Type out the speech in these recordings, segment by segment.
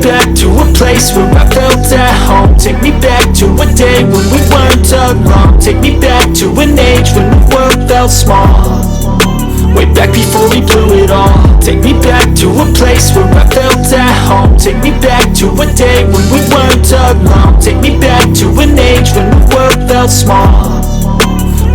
back to a place where I felt at home. Take me back to a day when we weren't alone. Take me back to an age when the world felt small, way back before we blew it all. Take me back to a place where I felt at home. Take me back to a day when we weren't alone. Take me back to an age when the world felt small,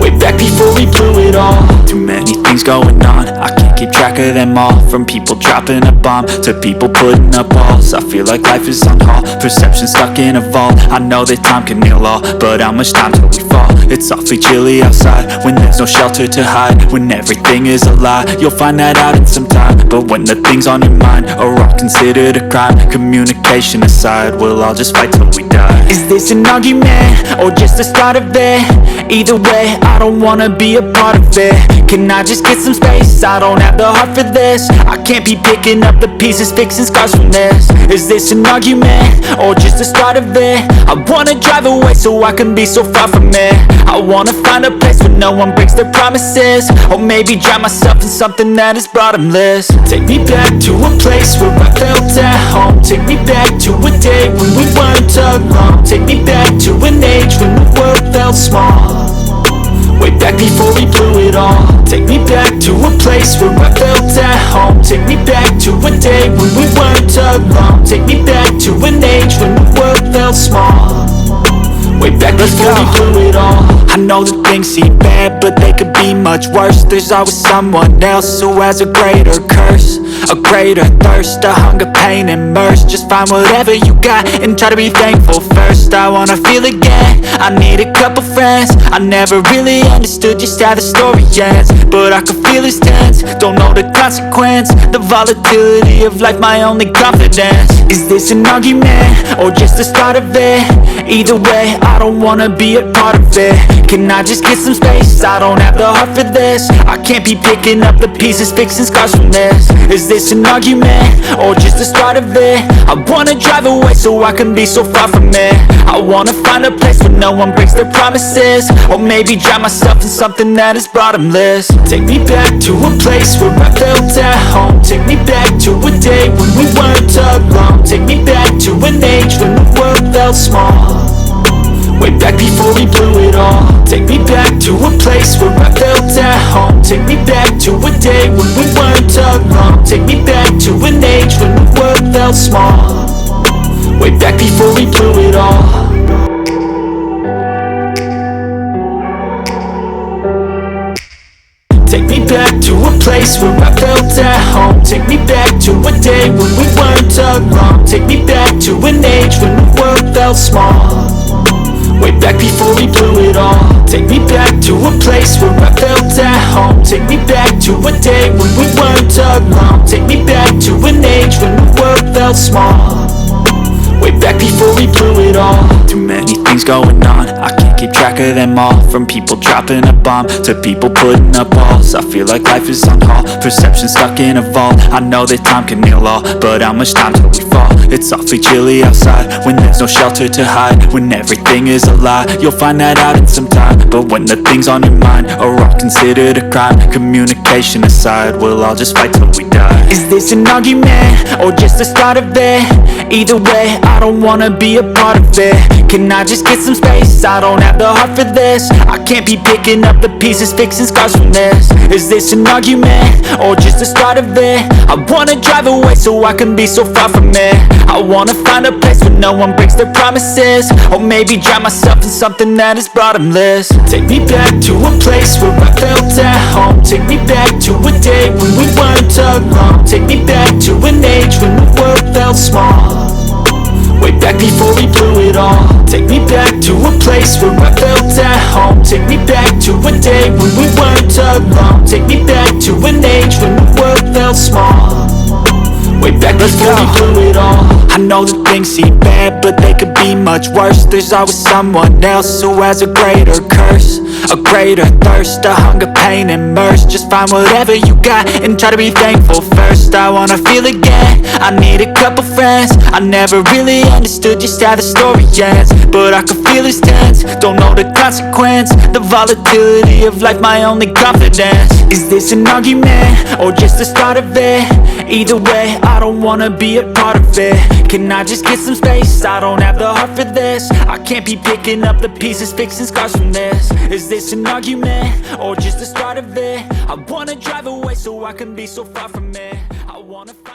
way back before we blew it all. Too many things going on, I can't keep track of them all. From people dropping a bomb to people putting up walls. I feel like life is on hold, perception stuck in a vault. I know that time can heal all, but how much time till we fall? It's awfully chilly outside when there's no shelter to hide. When everything is a lie, you'll find that out in some time. But when the things on your mind are all considered a crime, communication aside, we'll all just fight till we die. Is this an argument or just the start of it? Either way, I don't wanna be a part of it. Can I just get some space? I don't have the heart for this. I can't be picking up the pieces, fixing scars from this. Is this an argument or just the start of it? I wanna drive away so I can be so far from it. I wanna find a place where no one breaks their promises, or maybe drown myself in something that is bottomless. Take me back to a place where I felt at home. Take me back to a day when we weren't alone. Take me back to an age when the world felt small, way back before we blew it all. Take me back to a place where I felt at home. Take me back to a day when we weren't alone. Take me back to an age when the world felt small, way back before we blew it all. I know that things seem bad, but they could be much worse. There's always someone else who has a greater curse, a greater thirst, a hunger, pain, and mercy. Just find whatever you got and try to be thankful first. I wanna feel again, I need a couple friends. I never really understood just how the story ends, but I can feel it's tense, don't know the consequence. The volatility of life, my only confidence. Is this an argument or just the start of it? Either way, I don't wanna be a part of it. Can I just get some space? I don't have the heart for this. I can't be picking up the pieces, fixing scars from this. Is this an argument or just the start of it? I wanna drive away so I can be so far from it. I wanna find a place where no one breaks their promises, or maybe drown myself in something that is bottomless. Take me back to a place where I felt at home. Take me back to a day when we weren't alone. Take me back to an age when the world felt small, way back before we blew it all. Take me back to a place where I felt at home. Take me back to a day when we weren't alone. Take me back to an age when the world felt small, way back before we blew it all. Take me back to a place where I felt at home. Take me back to a day when we weren't alone. Take me back to an age when the world felt small, way back before we blew it all. Take me back to a place where I felt at home. Take me back to a day when we weren't alone. Take me back to an age when the world felt small, way back before we blew it all. Too many things going on, I can't keep track of them all. From people dropping a bomb to people putting up walls. I feel like life is on hold, perception stuck in a vault. I know that time can heal all, but how much time till we fall? It's awfully chilly outside when there's no shelter to hide. When everything is a lie, you'll find that out in some time. But when the things on your mind are all considered a crime, communication aside, we'll all just fight till we die. Is this an argument or just the start of it? Either way, I don't wanna be a part of it. Can I just get some space? I don't have the heart for this. I can't be picking up the pieces, fixing scars from this. Is this an argument or just the start of it? I wanna drive away so I can be so far from it. I wanna find a place where no one breaks their promises, or maybe drown myself in something that is bottomless. Take me back to a place where I felt at home. Take me back to a day when we weren't alone. Take me back to an age when the world felt small, way back before we blew it all. Take me back to a place where I felt at home. Take me back to a day when we weren't alone. Take me back to an age when the world felt small, way back before we blew it all. I know that things seem bad, but they could be much worse. There's always someone else who has a greater curse, a greater thirst, a hunger, pain, and mercy. Just find whatever you got and try to be thankful first. I wanna feel again, I need a couple friends. I never really understood just how the story ends, but I can feel it's tense, don't know the consequence. The volatility of life, my only confidence. Is this an argument, or just the start of it? Either way, I don't wanna be a part of it. Can I just get some space? I don't have the heart for this. I can't be picking up the pieces, fixing scars from this. Is this an argument, or just the start of it? I wanna drive away so I can be so far from it. I wanna find